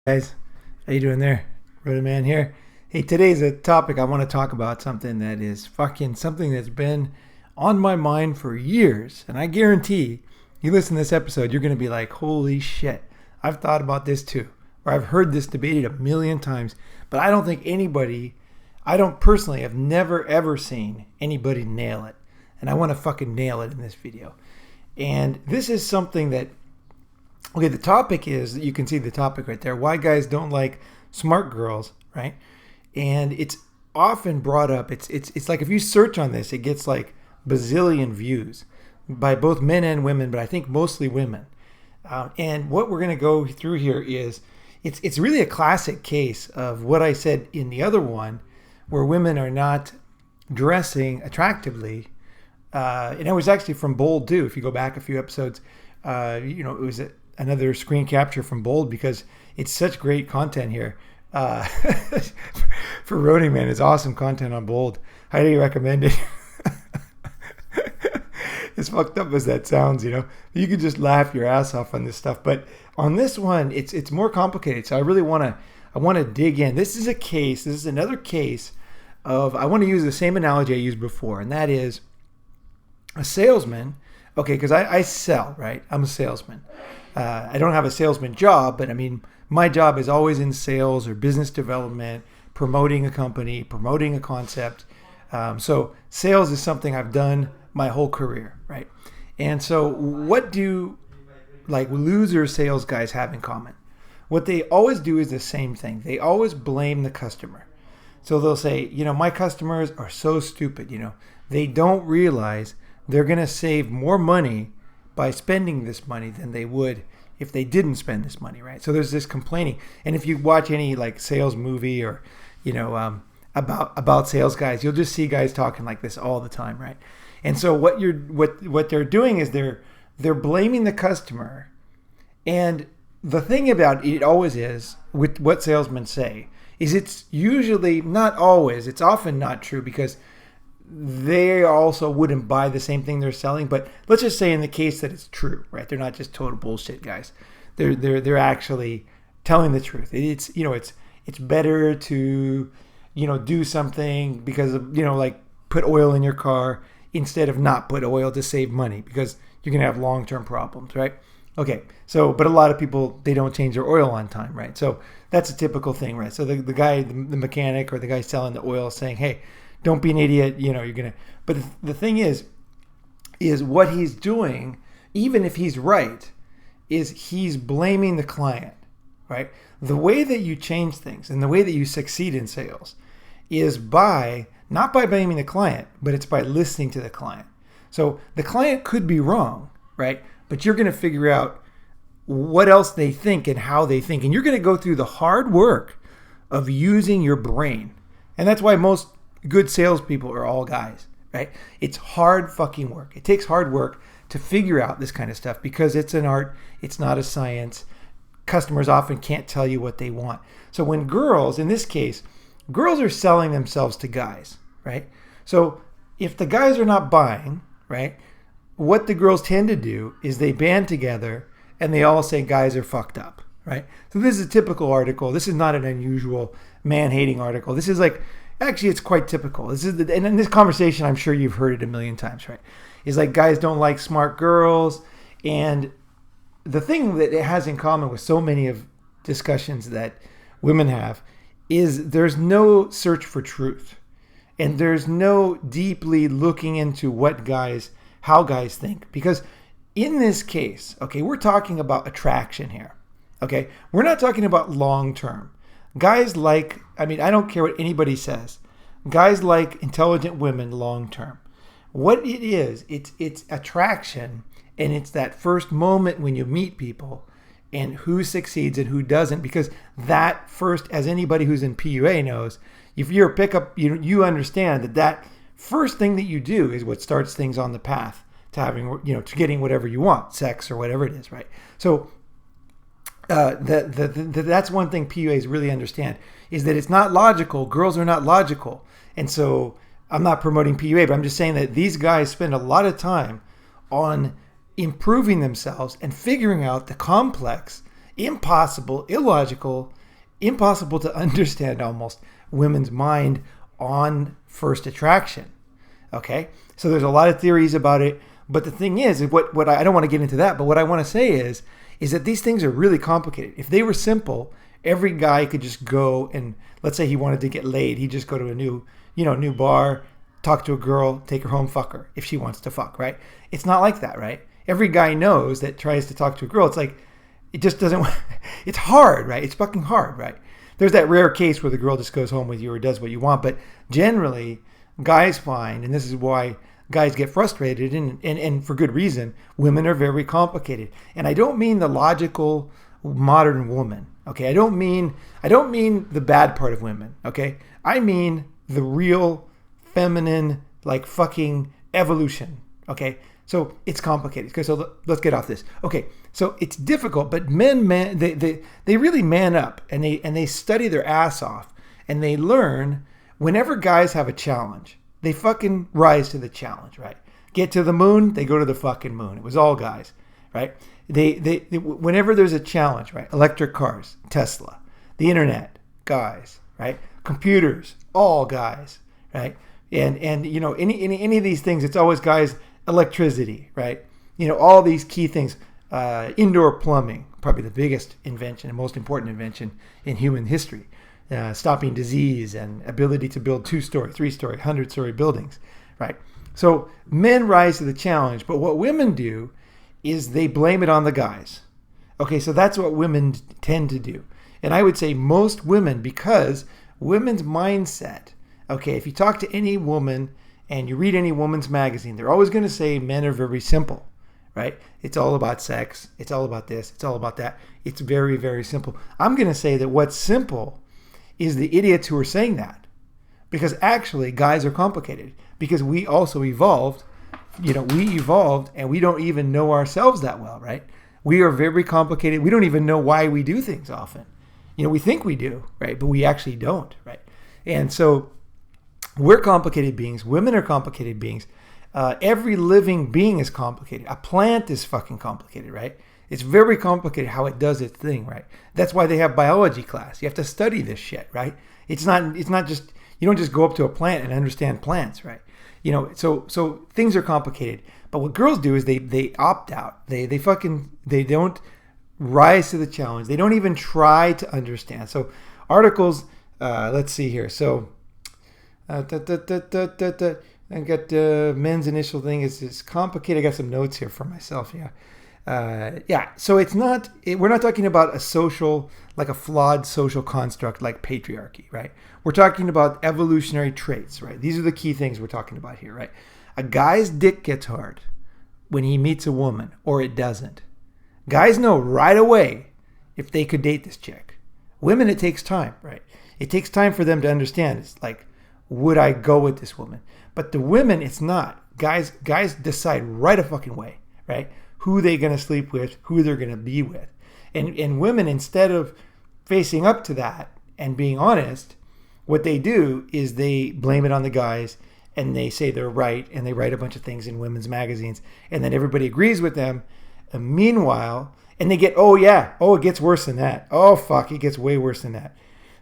Guys, how you doing there? Ronin Man here. Hey, today's a topic I want to talk about, something that is fucking something that's been on my mind for years, and I guarantee you listen to this episode, you're going to be like, holy shit, I've thought about this too, or I've heard this debated a million times, but I don't think anybody, I don't personally, have never ever seen anybody nail it, and I want to fucking nail it in this video. And this is something that, okay, the topic is, you can see the topic right there, why guys don't like smart girls, right? And it's often brought up, it's like if you search on this, it gets like bazillion views by both men and women, but I think mostly women. And what we're going to go through here is, it's really a classic case of what I said in the other one, where women are not dressing attractively. And it was actually from Bold too, if you go back a few episodes. It was another screen capture from Bold, because it's such great content here. For Ronin, man, it's awesome content on Bold. Highly recommend it. As fucked up as that sounds, you could just laugh your ass off on this stuff. But on this one, it's more complicated. So I really want to dig in. This is another case of, I want to use the same analogy I used before, and that is a salesman. Okay, because I sell, right? I'm a salesman. I don't have a salesman job, but I mean, my job is always in sales or business development, promoting a company, promoting a concept. So sales is something I've done my whole career, right? And so what do like loser sales guys have in common? What they always do is the same thing. They always blame the customer. So they'll say, my customers are so stupid, they don't realize they're going to save more money by spending this money than they would if they didn't spend this money, right? So there's this complaining. And if you watch any like sales movie or, about sales guys, you'll just see guys talking like this all the time, right? And so what they're doing is they're blaming the customer. And the thing about it always is, with what salesmen say, is it's usually, not always, it's often not true, because they also wouldn't buy the same thing they're selling. But let's just say in the case that it's true, right? They're not just total bullshit guys. They're actually telling the truth. It's better to do something because of, like put oil in your car instead of not put oil to save money, because you're gonna have long-term problems, right? Okay, so but a lot of people, they don't change their oil on time, right? So that's a typical thing, right? So the guy, the mechanic or the guy selling the oil is saying, hey, don't be an idiot, you're gonna. But the thing is what he's doing, even if he's right, is he's blaming the client, right? The way that you change things and the way that you succeed in sales is not by blaming the client, but it's by listening to the client. So the client could be wrong, right? But you're going to figure out what else they think and how they think. And you're going to go through the hard work of using your brain. And that's why most good salespeople are all guys, right? It's hard fucking work. It takes hard work to figure out this kind of stuff, because it's an art. It's not a science. Customers often can't tell you what they want. So when girls, in this case, girls are selling themselves to guys, right? So if the guys are not buying, right, what the girls tend to do is they band together and they all say guys are fucked up, right? So this is a typical article. This is not an unusual man-hating article. This is like, actually, it's quite typical. And in this conversation, I'm sure you've heard it a million times, right? Is like guys don't like smart girls. And the thing that it has in common with so many of discussions that women have is there's no search for truth. And there's no deeply looking into how guys think. Because in this case, okay, we're talking about attraction here. Okay, we're not talking about long term. Guys like, I don't care what anybody says, guys like intelligent women long term. What it is, it's attraction, and it's that first moment when you meet people and who succeeds and who doesn't. Because that first, as anybody who's in PUA knows, if you're a pickup, you understand that first thing that you do is what starts things on the path to having, to getting whatever you want, sex or whatever it is, right? So that's one thing PUAs really understand, is that it's not logical. Girls are not logical. And so I'm not promoting PUA, but I'm just saying that these guys spend a lot of time on improving themselves and figuring out the complex impossible, illogical, impossible to understand almost women's mind on first attraction. Okay, so there's a lot of theories about it, but the thing is, what I don't want to get into that, but what I want to say is that these things are really complicated. If they were simple, every guy could just go and, let's say he wanted to get laid, he'd just go to a new bar, talk to a girl, take her home, fuck her if she wants to fuck, right? It's not like that, right? Every guy knows that tries to talk to a girl, it's like, it just doesn't, it's hard, right? It's fucking hard, right? There's that rare case where the girl just goes home with you or does what you want, but generally, guys find, and this is why guys get frustrated, and for good reason, women are very complicated. And I don't mean the logical modern woman, okay? I don't mean the bad part of women, okay? I mean the real feminine, like fucking evolution, okay? So it's complicated. Okay, so let's get off this. Okay, so it's difficult, but they really man up, and they study their ass off, and they learn whenever guys have a challenge, they fucking rise to the challenge, right? Get to the moon, they go to the fucking moon. It was all guys, right? They whenever there's a challenge, right? Electric cars, Tesla, the internet, guys, right? Computers, all guys, right? And any of these things, it's always guys. Electricity, right? All these key things. Indoor plumbing, probably the biggest invention and most important invention in human history. Stopping disease and ability to build 2-story, 3-story, 100-story buildings, right? So men rise to the challenge, but what women do is they blame it on the guys. Okay, so that's what women tend to do. And I would say most women, because women's mindset, okay, if you talk to any woman and you read any woman's magazine, they're always going to say men are very simple, right? It's all about sex. It's all about this. It's all about that. It's very, very simple. I'm going to say that what's simple is the idiots who are saying that. Because actually, guys are complicated. Because we also evolved. We evolved and we don't even know ourselves that well, right? We are very complicated. We don't even know why we do things often. We think we do, right? But we actually don't, right? And so we're complicated beings. Women are complicated beings. Every living being is complicated. A plant is fucking complicated, right? It's very complicated how it does its thing, right? That's why they have biology class. You have to study this shit, right? It's not just, you don't just go up to a plant and understand plants, right? So things are complicated. But what girls do is they opt out. They don't rise to the challenge. They don't even try to understand. So articles, let's see here. So I got men's initial thing is complicated. I got some notes here for myself. Yeah. So we're not talking about a social, like a flawed social construct like patriarchy, right? We're talking about evolutionary traits, right? These are the key things we're talking about here, right? A guy's dick gets hard when he meets a woman, or it doesn't. Guys know right away if they could date this chick. Women, it takes time, right? It takes time for them to understand. It's like, would I go with this woman? But the women, it's not. Guys decide right a fucking way, right? Who they going to sleep with, who they're going to be with. And women, instead of facing up to that and being honest, what they do is they blame it on the guys, and they say they're right, and they write a bunch of things in women's magazines, and then everybody agrees with them. And meanwhile, and they get, it gets worse than that. Oh, fuck, it gets way worse than that.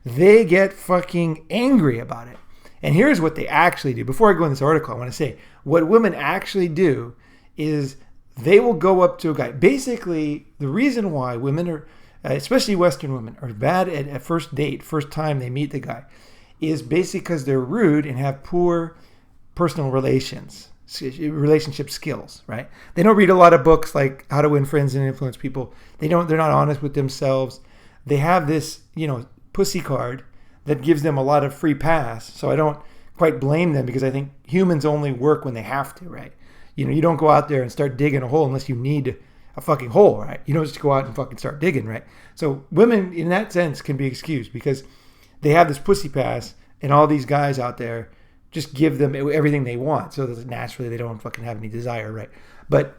They get fucking angry about it. And here's what they actually do. Before I go in this article, I want to say what women actually do is they will go up to a guy. Basically, the reason why women are, especially Western women, are bad at first date, first time they meet the guy, is basically because they're rude and have poor personal relationship skills, right? They don't read a lot of books like How to Win Friends and Influence People. They're not honest with themselves. They have this, pussy card that gives them a lot of free pass. So I don't quite blame them, because I think humans only work when they have to, right? You don't go out there and start digging a hole unless you need a fucking hole, right? You don't just go out and fucking start digging, right? So women in that sense can be excused because they have this pussy pass, and all these guys out there just give them everything they want. So that naturally they don't fucking have any desire, right? But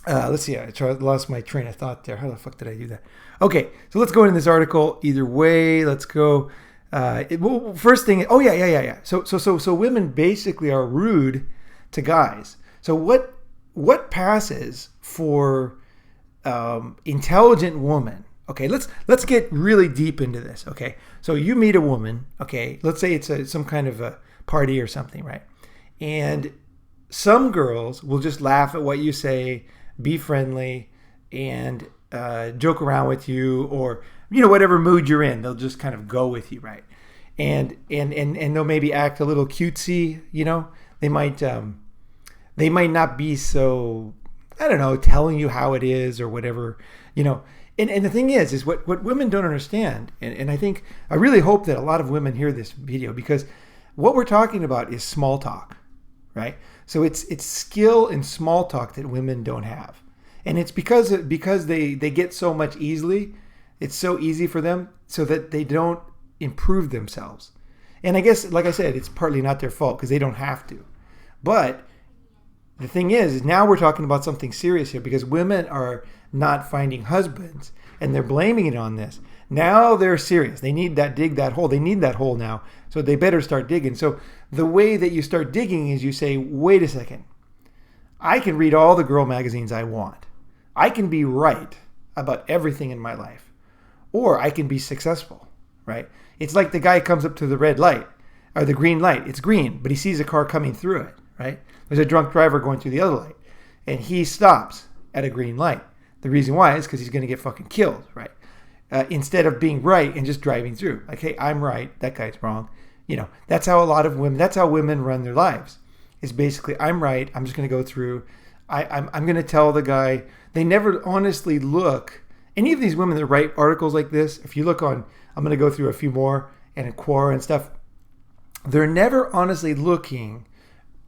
let's see, I lost my train of thought there. How the fuck did I do that? Okay, so let's go into this article. Either way, let's go. First thing, yeah. So women basically are rude to guys. So what passes for intelligent woman, Okay, let's get really deep into this. Okay, so you meet a woman. Okay, let's say it's some kind of a party or something, right? And some girls will just laugh at what you say, be friendly, and joke around with you, or whatever mood you're in, they'll just kind of go with you, right? And they'll maybe act a little cutesy. They might not be so, I don't know, telling you how it is or whatever. And the thing is what women don't understand, and I really hope that a lot of women hear this video, because what we're talking about is small talk, right? So it's skill in small talk that women don't have. And it's because they get so much easily, it's so easy for them, so that they don't improve themselves. And I guess, like I said, it's partly not their fault because they don't have to. But the thing is now we're talking about something serious here, because women are not finding husbands and they're blaming it on this. Now they're serious. They need dig that hole. They need that hole now. So they better start digging. So the way that you start digging is you say, wait a second. I can read all the girl magazines I want. I can be right about everything in my life. Or I can be successful, right? It's like the guy comes up to the red light or the green light. It's green, but he sees a car coming through it, right? There's a drunk driver going through the other light, and he stops at a green light. The reason why is because he's going to get fucking killed, right? Instead of being right and just driving through. Like, hey, I'm right. That guy's wrong. That's how women run their lives. It's basically, I'm right. I'm just going to go through. I'm going to tell the guy. They never honestly look. Any of these women that write articles like this, if you look on, I'm going to go through a few more, and in Quora and stuff, they're never honestly looking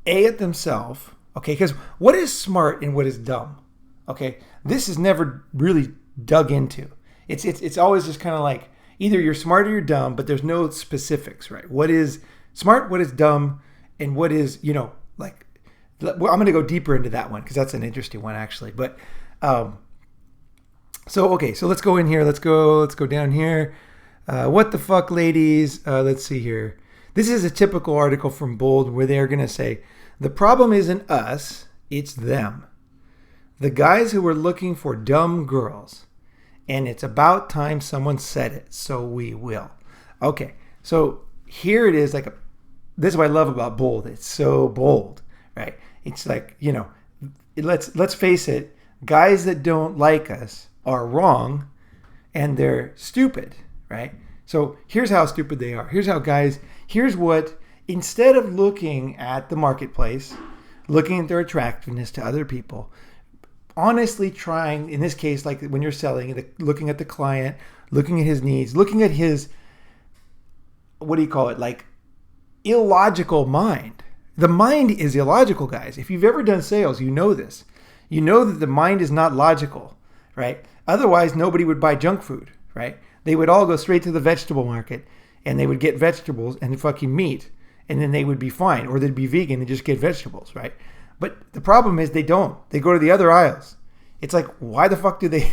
at themselves. Okay, because what is smart and what is dumb? Okay, this is never really dug into. It's always just kind of like either you're smart or you're dumb, but there's no specifics, right? What is smart, what is dumb, and what is, like, well, I'm going to go deeper into that one because that's an interesting one actually. But so let's go in here. Let's go down here. What the fuck, ladies? Let's see here. This is a typical article from Bold where they're going to say, the problem isn't us, it's them. The guys who were looking for dumb girls. And it's about time someone said it, so we will. Okay, so here it is. This is what I love about Bold. It's so bold, right? It's like, let's face it, guys that don't like us are wrong and they're stupid, right? So here's how stupid they are. Here's what, instead of looking at the marketplace, looking at their attractiveness to other people, honestly trying, in this case, like when you're selling, looking at the client, looking at his needs, looking at his, what do you call it? Like illogical mind. The mind is illogical, guys. If you've ever done sales, you know this. You know that the mind is not logical, right? Otherwise, nobody would buy junk food, right? They would all go straight to the vegetable market and they would get vegetables and fucking meat, and then they would be fine, or they'd be vegan and just get vegetables, right? But the problem is they don't. They go to the other aisles. It's like, why the fuck do they?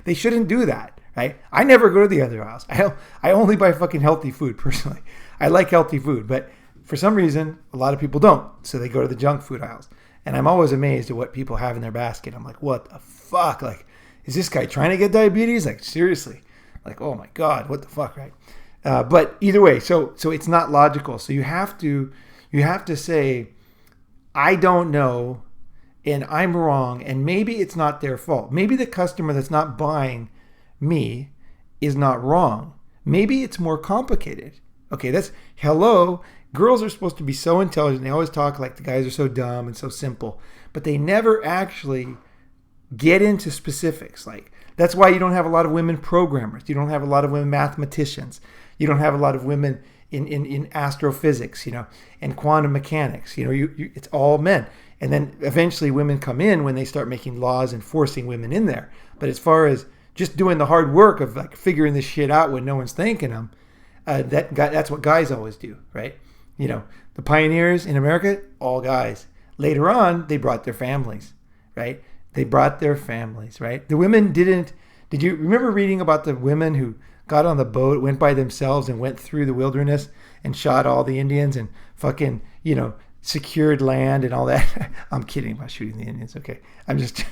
They shouldn't do that, right? I never go to the other aisles. I only buy fucking healthy food, personally. I like healthy food, but for some reason, a lot of people don't. So they go to the junk food aisles. And I'm always amazed at what people have in their basket. I'm like, what the fuck? Like, is this guy trying to get diabetes? Like, seriously? Like, oh my God, what the fuck, right? But either way, so it's not logical. So you have to say, I don't know, and I'm wrong, and maybe it's not their fault. Maybe the customer that's not buying me is not wrong. Maybe it's more complicated. Okay, hello. Girls are supposed to be so intelligent. They always talk like the guys are so dumb and so simple, but they never actually get into specifics. Like, that's why you don't have a lot of women programmers. You don't have a lot of women mathematicians. You don't have a lot of women in astrophysics, and quantum mechanics. It's all men. And then eventually women come in when they start making laws and forcing women in there. But as far as just doing the hard work of like figuring this shit out when no one's thanking them, that's what guys always do, right? The pioneers in America, all guys. Later on, they brought their families, right? They brought their families, right? The women didn't. Did you remember reading about the women who got on the boat, went by themselves and went through the wilderness and shot all the Indians and fucking, secured land and all that? I'm kidding about shooting the Indians. Okay. I'm just,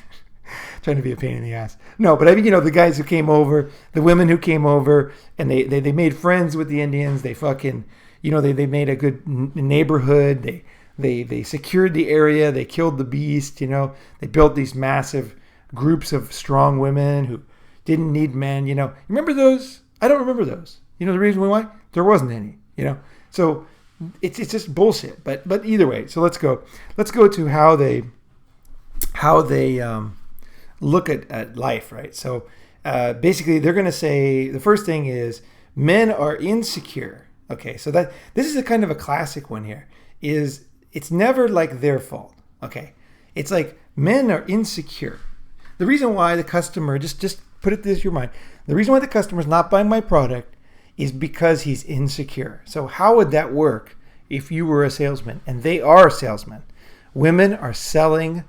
trying to be a pain in the ass. No, but I mean, the guys who came over, the women who came over, and they made friends with the Indians. They fucking, they made a good neighborhood. They secured the area. They killed the beast. They built these massive groups of strong women who didn't need men. You remember those? I don't remember those. The reason why? There wasn't any. So it's just bullshit. But either way, so let's go to how they look at life, right? So basically, they're going to say the first thing is men are insecure. Okay, so this is a kind of a classic one here. It's never like their fault. Okay, it's like men are insecure. The reason why the customer just put it this in your mind. The reason why the customer is not buying my product is because he's insecure. So how would that work if you were a salesman? And they are salesmen. Women are selling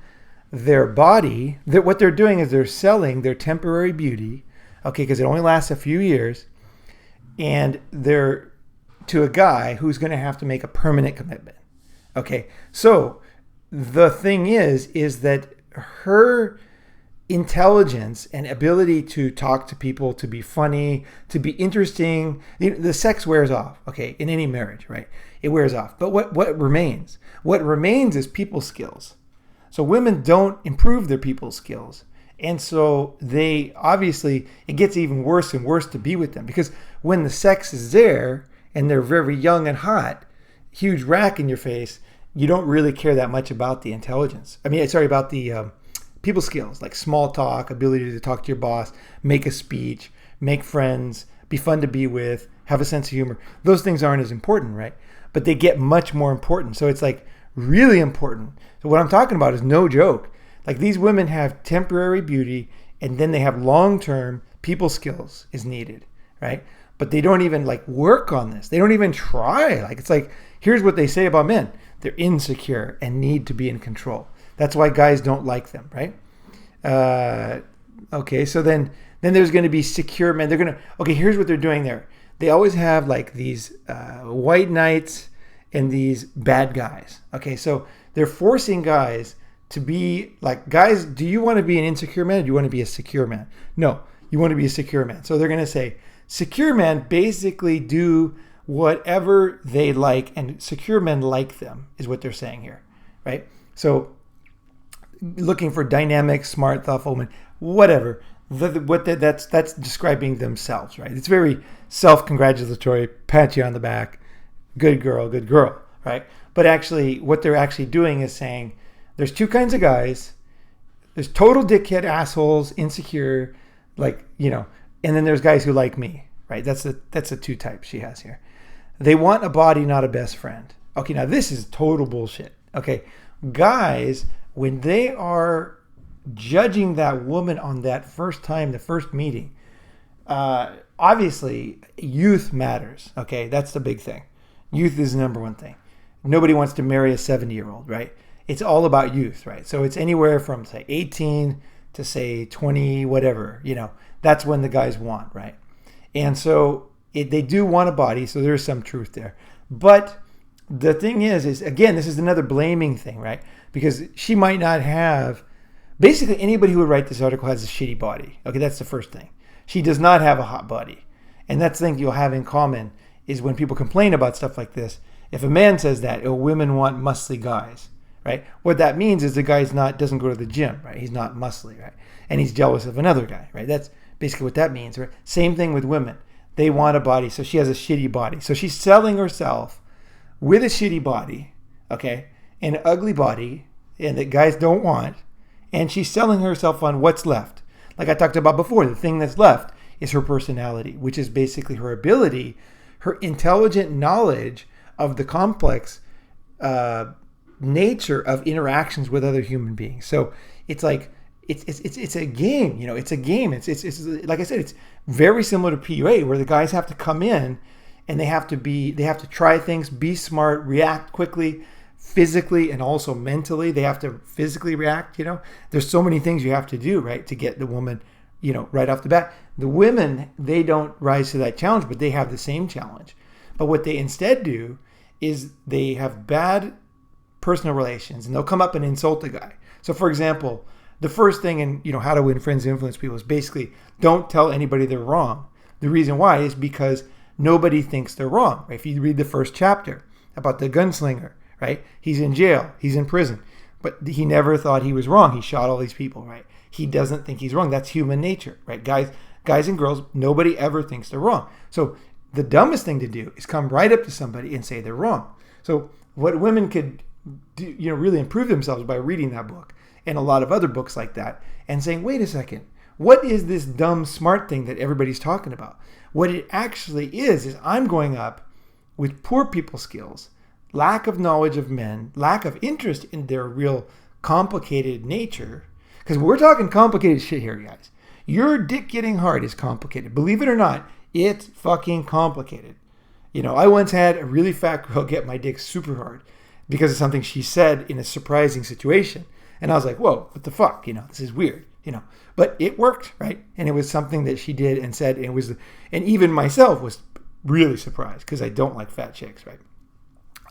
their body. What they're doing is they're selling their temporary beauty, okay, because it only lasts a few years, and they're to a guy who's going to have to make a permanent commitment. Okay, so the thing is that her intelligence and ability to talk to people, to be funny, to be interesting, the sex wears off, okay, in any marriage, right? It wears off. But what remains? What remains is people skills. So women don't improve their people skills. And so they obviously, it gets even worse and worse to be with them, because when the sex is there and they're very young and hot, huge rack in your face, you don't really care that much about the intelligence. About the people skills, like small talk, ability to talk to your boss, make a speech, make friends, be fun to be with, have a sense of humor. Those things aren't as important, right? But they get much more important. So it's like really important. So what I'm talking about is no joke. Like these women have temporary beauty, and then they have long-term people skills is needed, right? But they don't even like work on this. They don't even try. Like, it's like, here's what they say about men. They're insecure and need to be in control. That's why guys don't like them, right? Okay, so then there's going to be secure men. Here's what they're doing there. They always have like these white knights and these bad guys. Okay, so they're forcing guys to be like, guys, do you want to be an insecure man or do you want to be a secure man? No, you want to be a secure man. So they're going to say, secure men basically do whatever they like, and secure men like them, is what they're saying here, right? So looking for dynamic, smart, thoughtful women, whatever. That's describing themselves, right? It's very self-congratulatory, pat you on the back, good girl, right? But actually, what they're actually doing is saying, there's two kinds of guys. There's total dickhead assholes, insecure, and then there's guys who like me, right? That's the two types she has here. They want a body, not a best friend. Okay, now this is total bullshit. Okay, guys, when they are judging that woman on that first time, the first meeting, obviously youth matters. Okay, that's the big thing. Youth is the number one thing. Nobody wants to marry a 70-year-old, right? It's all about youth, right? So it's anywhere from, say, 18 to, say, 20, whatever, that's when the guys want, right? And so they do want a body, so there's some truth there. But the thing is again, this is another blaming thing, right? Because she might not have, basically anybody who would write this article has a shitty body. Okay, that's the first thing. She does not have a hot body. And that's the thing you'll have in common is when people complain about stuff like this, if a man says that, women want muscly guys, right? What that means is the guy doesn't go to the gym, right? He's not muscly, right? And he's jealous of another guy, right? That's basically what that means, right? Same thing with women. They want a body, so she has a shitty body. So she's selling herself with a shitty body, okay, an ugly body, and that guys don't want, and she's selling herself on what's left. Like I talked about before, the thing that's left is her personality, which is basically her ability, her intelligent knowledge of the complex nature of interactions with other human beings. So it's like it's a game, it's a game. It's like I said, it's very similar to PUA, where the guys have to come in and they have to try things, be smart, react quickly, physically and also mentally. They have to physically react. There's so many things you have to do, right, to get the woman, right off the bat. The women, they don't rise to that challenge, but they have the same challenge. But what they instead do is they have bad personal relations, and they'll come up and insult the guy. So for example, the first thing in, How to Win Friends and Influence People is basically don't tell anybody they're wrong. The reason why is because nobody thinks they're wrong. Right? If you read the first chapter about the gunslinger, right? He's in jail, he's in prison, but he never thought he was wrong. He shot all these people, right? He doesn't think he's wrong. That's human nature, right? Guys and girls, nobody ever thinks they're wrong. So the dumbest thing to do is come right up to somebody and say they're wrong. So what women could do, really improve themselves by reading that book and a lot of other books like that and saying, wait a second, what is this dumb smart thing that everybody's talking about? What it actually is I'm going up with poor people skills, lack of knowledge of men, lack of interest in their real complicated nature. Because we're talking complicated shit here, guys. Your dick getting hard is complicated. Believe it or not, it's fucking complicated. I once had a really fat girl get my dick super hard because of something she said in a surprising situation. And I was like, whoa, what the fuck? This is weird, But it worked, right? And it was something that she did and said, and even myself was really surprised because I don't like fat chicks, right?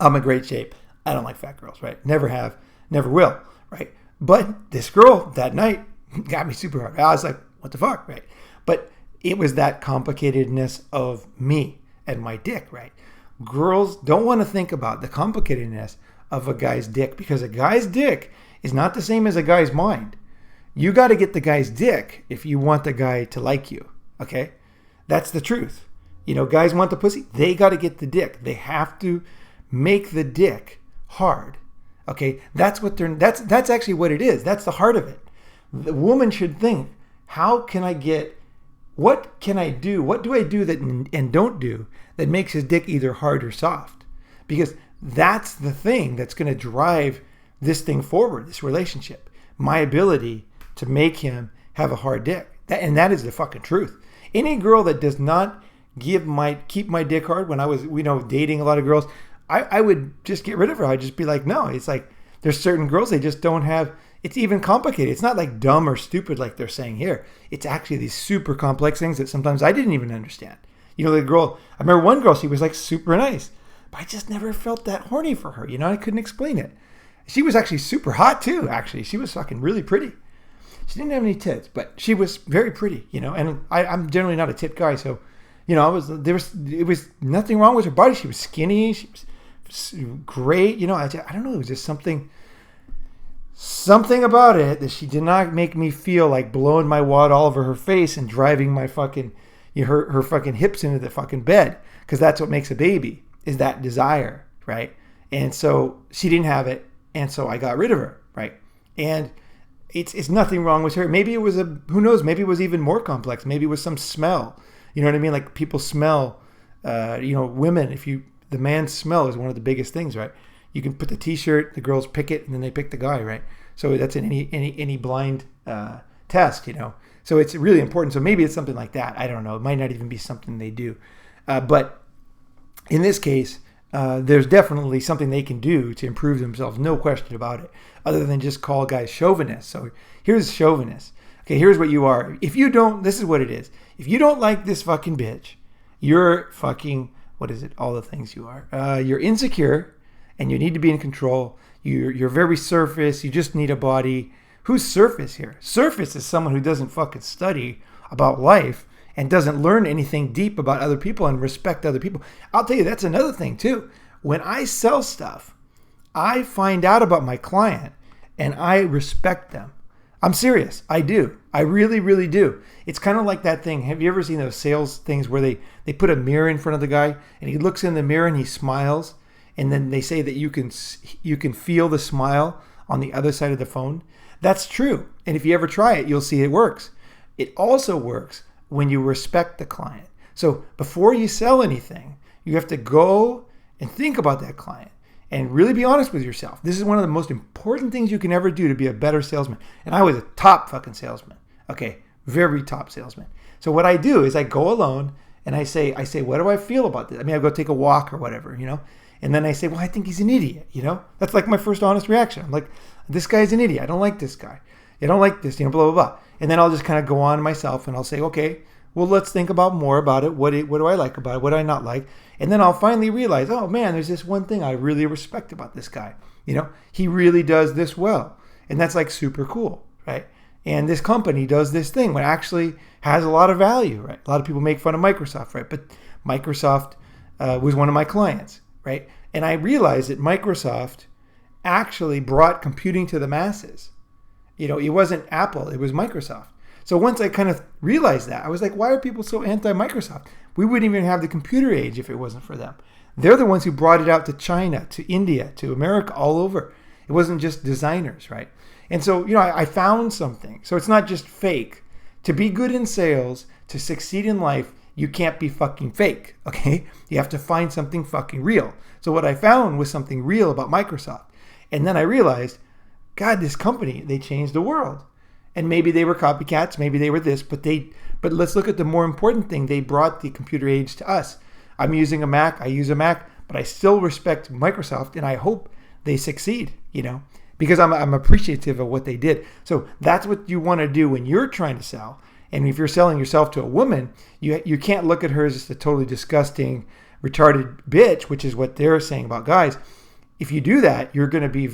I'm in great shape. I don't like fat girls, right? Never have, never will, right? But this girl that night got me super hard. I was like, what the fuck, right? But it was that complicatedness of me and my dick, right? Girls don't want to think about the complicatedness of a guy's dick because a guy's dick is not the same as a guy's mind. You got to get the guy's dick if you want the guy to like you, okay? That's the truth. Guys want the pussy. They got to get the dick. They have to make the dick hard, okay? That's actually what it is. That's the heart of it. The woman should think, what can I do? What do I do that and don't do that makes his dick either hard or soft? Because that's the thing that's going to drive this thing forward, this relationship. My ability to make him have a hard dick. That is the fucking truth. Any girl that does not keep my dick hard, when I was, dating a lot of girls, I would just get rid of her. I'd just be like, no. It's like there's certain girls, they just don't have, it's even complicated. It's not like dumb or stupid like they're saying here. It's actually these super complex things that sometimes I didn't even understand. The girl, I remember one girl, she was like super nice, but I just never felt that horny for her. I couldn't explain it. She was actually super hot too, actually. She was fucking really pretty. She didn't have any tits, but she was very pretty, and I'm generally not a tit guy. So, it was nothing wrong with her body. She was skinny. She was great. I don't know. It was just something about it that she did not make me feel like blowing my wad all over her face and driving my fucking, her fucking hips into the fucking bed. Because that's what makes a baby, is that desire, right? And so she didn't have it. And so I got rid of her, right? And it's nothing wrong with her. Maybe it was who knows, maybe it was even more complex. Maybe it was some smell. You know what I mean? Like people smell, women, the man's smell is one of the biggest things, right? You can put the t-shirt, the girls pick it, and then they pick the guy, right? So that's in any blind test, So it's really important. So maybe it's something like that. I don't know. It might not even be something they do. But in this case, there's definitely something they can do to improve themselves. No question about it. Other than just call guys chauvinists. So here's chauvinists. Okay, here's what you are. If you don't, this is what it is. If you don't like this fucking bitch, you're fucking, what is it? All the things you are. You're insecure and you need to be in control. You're very surface. You just need a body. Who's surface here? Surface is someone who doesn't fucking study about life and doesn't learn anything deep about other people and respect other people. I'll tell you, that's another thing too. When I sell stuff, I find out about my client and I respect them. I'm serious. I do. I really, really do. It's kind of like that thing. Have you ever seen those sales things where they put a mirror in front of the guy and he looks in the mirror and he smiles, and then they say that you can feel the smile on the other side of the phone? That's true. And if you ever try it, you'll see it works. It also works when you respect the client. So before you sell anything, you have to go and think about that client and really be honest with yourself. This is one of the most important things you can ever do to be a better salesman. And I was a top fucking salesman. Okay, very top salesman. So what I do is I go alone and I say, what do I feel about this? I mean, I go take a walk or whatever, and then I say, well, I think he's an idiot, That's like my first honest reaction. I'm like, this guy's an idiot. I don't like this guy. I don't like this, blah, blah, blah. And then I'll just kind of go on myself and I'll say, okay, well, let's think about more about it. What do I like about it? What do I not like? And then I'll finally realize, oh man, there's this one thing I really respect about this guy. He really does this well. And that's like super cool, right? And this company does this thing that actually has a lot of value, right? A lot of people make fun of Microsoft, right? But Microsoft was one of my clients, right? And I realized that Microsoft actually brought computing to the masses. It wasn't Apple, it was Microsoft. So once I kind of realized that, I was like, why are people so anti-Microsoft? We wouldn't even have the computer age if it wasn't for them. They're the ones who brought it out to China, to India, to America, all over. It wasn't just designers, right? And so, I found something. So it's not just fake. To be good in sales, to succeed in life, you can't be fucking fake, okay? You have to find something fucking real. So what I found was something real about Microsoft. And then I realized, God, this company, they changed the world. And maybe they were copycats, maybe they were this, but let's look at the more important thing. They brought the computer age to us. I'm using a Mac, I use a Mac, but I still respect Microsoft, and I hope they succeed, because I'm appreciative of what they did. So that's what you want to do when you're trying to sell. And if you're selling yourself to a woman, you can't look at her as just a totally disgusting, retarded bitch, which is what they're saying about guys. If you do that, you're going to be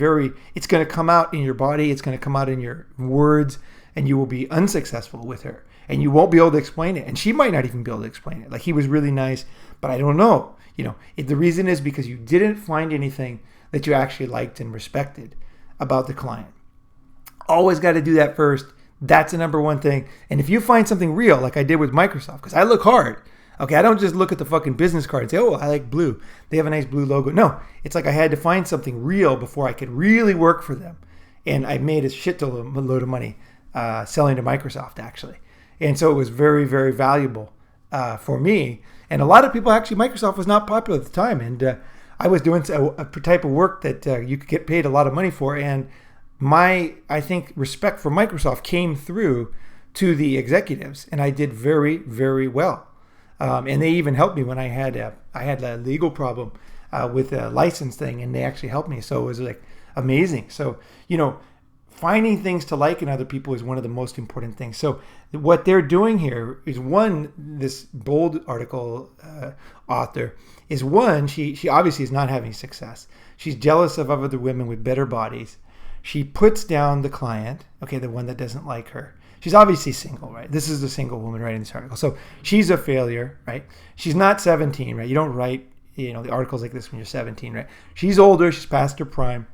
it's going to come out in your body, it's going to come out in your words, and you will be unsuccessful with her. And you won't be able to explain it. And she might not even be able to explain it. Like, he was really nice, but I don't know. The reason is because you didn't find anything that you actually liked and respected about the client. Always got to do that first. That's the number one thing. And if you find something real, like I did with Microsoft, because I look hard. Okay, I don't just look at the fucking business card and say, oh, I like blue. They have a nice blue logo. No, it's like I had to find something real before I could really work for them. And I made a shit load of money selling to Microsoft, actually. And so it was very, very valuable for me. And a lot of people, actually, Microsoft was not popular at the time. And I was doing a type of work that you could get paid a lot of money for. And I think, respect for Microsoft came through to the executives. And I did very, very well. And they even helped me when I had a legal problem with a license thing, and they actually helped me. So it was like amazing. So, finding things to like in other people is one of the most important things. So what they're doing here is, this bold article author is she obviously is not having success. She's jealous of other women with better bodies. She puts down the client, okay, the one that doesn't like her. She's obviously single, right? This is the single woman writing this article. So she's a failure, right? She's not 17, right? You don't write, the articles like this when you're 17, right? She's older. She's past her prime.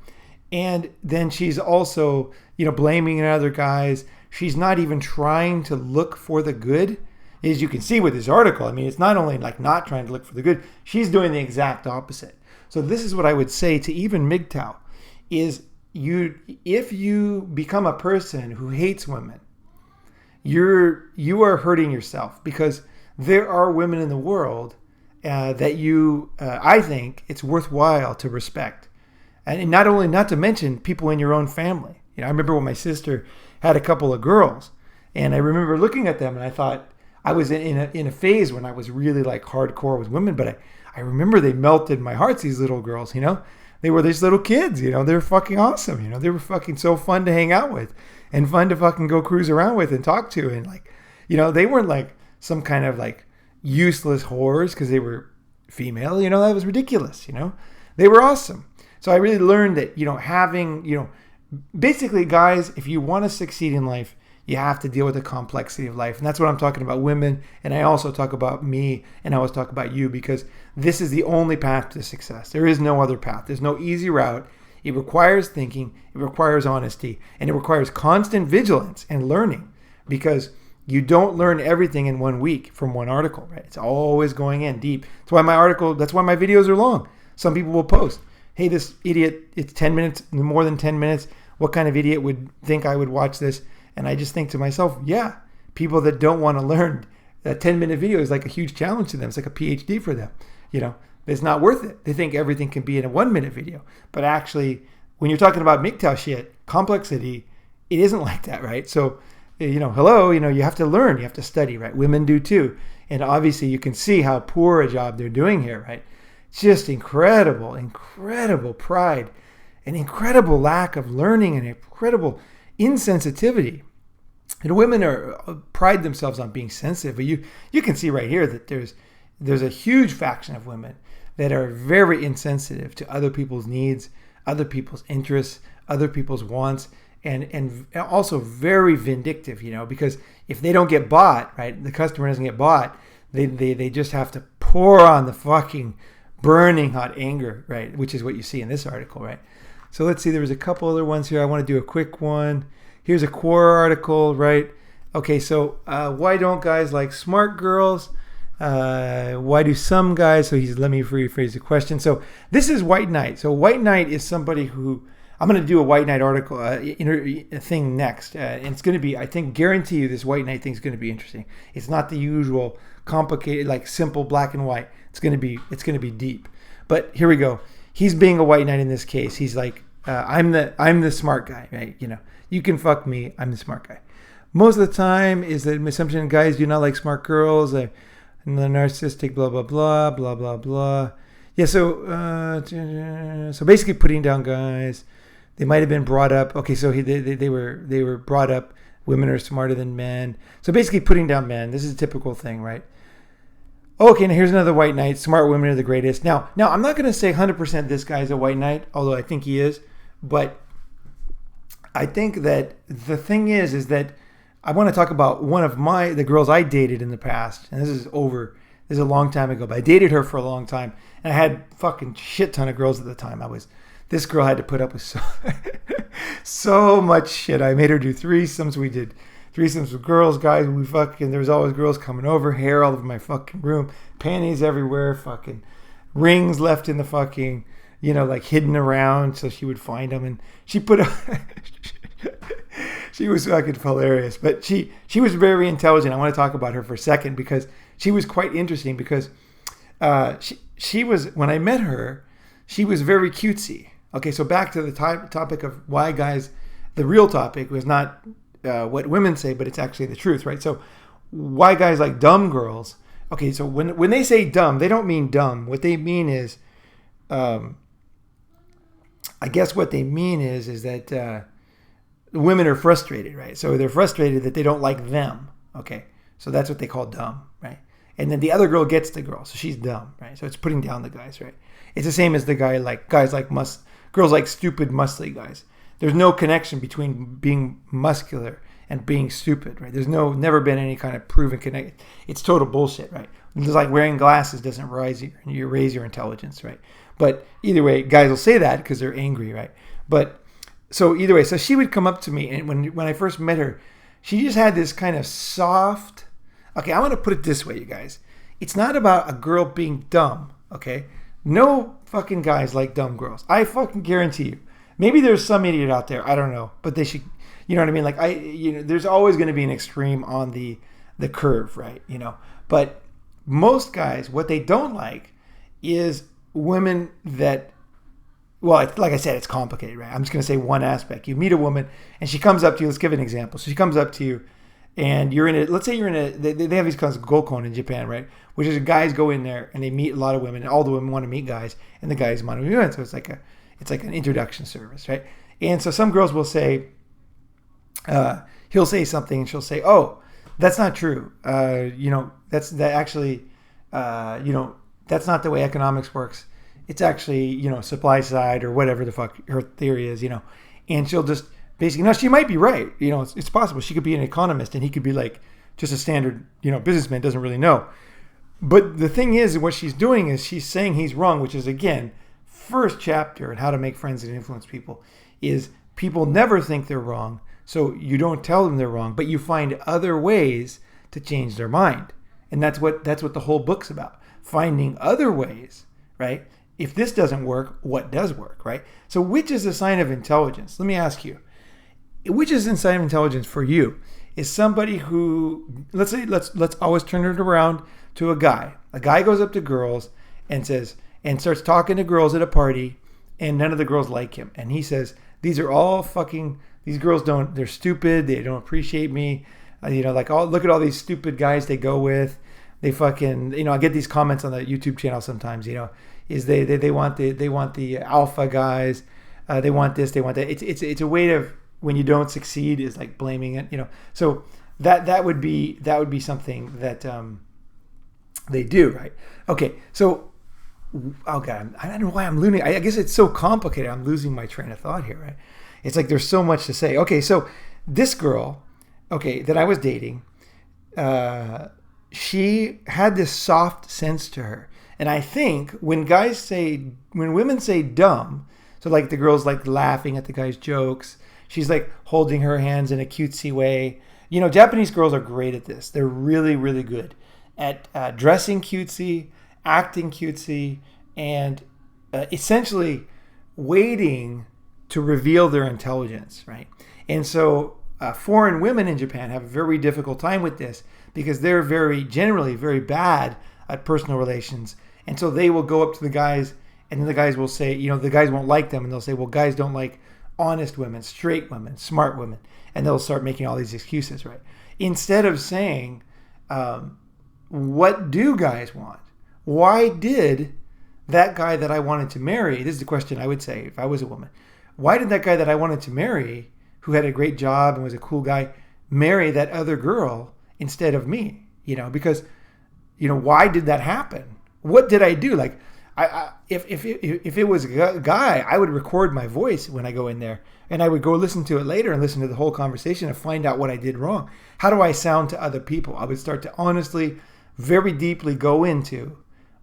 And then she's also, blaming other guys. She's not even trying to look for the good. As you can see with this article, it's not only like not trying to look for the good, she's doing the exact opposite. So this is what I would say to even MGTOW is if you become a person who hates women, you are hurting yourself, because there are women in the world that I think it's worthwhile to respect, and not to mention people in your own family. I remember when my sister had a couple of girls, and I remember looking at them, and I thought I was in a phase when I was really like hardcore with women, but I remember they melted my heart. These little girls, they were these little kids, they were fucking awesome, they were fucking so fun to hang out with. And fun to fucking go cruise around with and talk to. And they weren't like some kind of like useless whores because they were female. That was ridiculous. They were awesome. So I really learned that, having, basically, guys, if you want to succeed in life, you have to deal with the complexity of life. And that's what I'm talking about women. And I also talk about me, and I always talk about you, because this is the only path to success. There is no other path. There's no easy route. It requires thinking, it requires honesty, and it requires constant vigilance and learning, because you don't learn everything in 1 week from one article, right? It's always going in deep. That's why my videos are long. Some people will post, hey, this idiot, it's 10 minutes, more than 10 minutes. What kind of idiot would think I would watch this? And I just think to myself, yeah, people that don't want to learn, that 10-minute video is like a huge challenge to them. It's like a PhD for them, It's not worth it. They think everything can be in a 1-minute video. But actually, when you're talking about MGTOW shit, complexity, it isn't like that, right? So, you have to learn. You have to study, right? Women do too. And obviously, you can see how poor a job they're doing here, right? It's just incredible pride, an incredible lack of learning, and incredible insensitivity. Women pride themselves on being sensitive. But you can see right here that there's a huge faction of women that are very insensitive to other people's needs, other people's interests, other people's wants. and also very vindictive, because if they don't get bought, right, the customer doesn't get bought, they just have to pour on the fucking burning hot anger, right, which is what you see in this article, right? So let's see, there was a couple other ones here. I want to do a quick one. Here's a Quora article, right? Okay, so why don't guys like smart girls? Why do some guys? So let me rephrase the question. So this is White Knight. So White Knight is somebody who, I'm going to do a White Knight article thing next. And it's going to be, I think, guarantee you this White Knight thing is going to be interesting. It's not the usual complicated, like simple black and white. It's going to be deep. But here we go. He's being a White Knight in this case. He's like, I'm the smart guy, right? You can fuck me. I'm the smart guy. Most of the time is the assumption guys do not like smart girls. And the narcissistic, blah, blah, blah, blah, blah, blah. Yeah, so basically putting down guys. They might have been brought up. Okay, so they were brought up. Women are smarter than men. So basically putting down men. This is a typical thing, right? Okay, now here's another White Knight. Smart women are the greatest. Now I'm not going to say 100% this guy is a White Knight, although I think he is. But I think that the thing is that I want to talk about one of the girls I dated in the past. And this is a long time ago, but I dated her for a long time. And I had fucking shit ton of girls at the time. This girl had to put up with so much shit. I made her do threesomes. We did threesomes with girls, guys. There was always girls coming over, hair all over my fucking room, panties everywhere, fucking rings left in the fucking, like hidden around so she would find them. And she put up, she was fucking hilarious. But she was very intelligent. I want to talk about her for a second because she was quite interesting because she was, when I met her, she was very cutesy. Okay, so back to the topic of why guys, the real topic was not what women say, but it's actually the truth, right? So why guys like dumb girls? Okay, so when they say dumb, they don't mean dumb. What they mean is, I guess what they mean is that women are frustrated, right? So they're frustrated that they don't like them. Okay, so that's what they call dumb, right? And then the other girl gets the girl, so she's dumb, right? So it's putting down the guys, right? It's the same as girls like stupid, muscly guys. There's no connection between being muscular and being stupid, right? There's never been any kind of proven connection. It's total bullshit, right? It's like wearing glasses doesn't raise your intelligence, right? But either way, guys will say that because they're angry, right? But so either way, so she would come up to me, and when I first met her, she just had this kind of soft. Okay, I want to put it this way, you guys. It's not about a girl being dumb, okay? No fucking guys like dumb girls. I fucking guarantee you. Maybe there's some idiot out there. I don't know. But they should, you know what I mean? Like, there's always going to be an extreme on the curve, right? But most guys, what they don't like is women that, well, like I said, it's complicated, right? I'm just going to say one aspect. You meet a woman and she comes up to you. Let's give an example. So she comes up to you and you're in it. Let's say you're in a, they have these kinds of gokon in Japan, right? Which is guys go in there and they meet a lot of women and all the women want to meet guys and the guys want to meet women. So it's like an introduction service, right? And so some girls will say, he'll say something and she'll say, oh, that's not true. That's not the way economics works. It's actually, supply side or whatever the fuck her theory is, and she'll just basically, no, she might be right. It's possible. She could be an economist and he could be like just a standard, businessman, doesn't really know. But the thing is, what she's doing is she's saying he's wrong, which is, again, first chapter in how to make friends and influence people is people never think they're wrong. So you don't tell them they're wrong, but you find other ways to change their mind. And that's what the whole book's about. Finding other ways, right? If this doesn't work, what does work, right? So which is a sign of intelligence? Let me ask you. Which is a sign of intelligence for you? Is somebody who, let's always turn it around to a guy. A guy goes up to girls and starts talking to girls at a party, and none of the girls like him. And he says, these girls they're stupid, they don't appreciate me. Look at all these stupid guys they go with. They fucking, I get these comments on the YouTube channel sometimes, is they want the alpha guys. They want this, they want that. It's a way of, when you don't succeed, is like blaming it, So that would be something that they do, right? Okay, so oh god, I don't know why I'm losing. I guess it's so complicated. I'm losing my train of thought here, right? It's like there's so much to say. Okay, so this girl, okay, that I was dating, she had this soft sense to her. And I think when women say dumb, so like the girl's like laughing at the guy's jokes, she's like holding her hands in a cutesy way. You know, Japanese girls are great at this. They're really, really good at dressing cutesy, acting cutesy, and essentially waiting to reveal their intelligence, right? And so foreign women in Japan have a very difficult time with this because they're generally very bad at personal relations. And so they will go up to the guys, and then the guys will say, you know, the guys won't like them, and they'll say, well, guys don't like honest women, straight women, smart women. And they'll start making all these excuses, right? Instead of saying, what do guys want? Why did that guy that I wanted to marry, this is the question I would say if I was a woman, why did that guy that I wanted to marry, who had a great job and was a cool guy, marry that other girl instead of me? You know, because, you know, why did that happen? What did I do? Like, if it was a guy, I would record my voice when I go in there, and I would go listen to it later and listen to the whole conversation and find out what I did wrong. How do I sound to other people? I would start to honestly, very deeply go into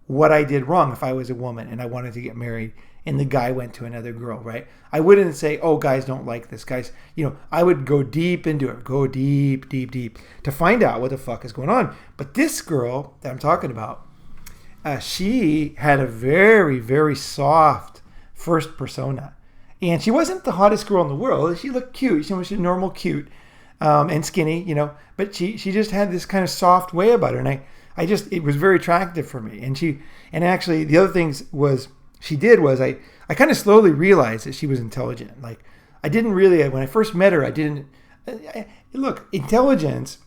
what I did wrong if I was a woman and I wanted to get married and the guy went to another girl, right? I wouldn't say, oh, guys don't like this. Guys, you know, I would go deep into it, go deep to find out what the fuck is going on. But this girl that I'm talking about, she had a very, very soft first persona. And she wasn't the hottest girl in the world. She looked cute. She was normal cute and skinny, you know. But she just had this kind of soft way about her. And it was very attractive for me. And actually the other things I kind of slowly realized that she was intelligent. Like I didn't really, when I first met her, look, intelligence,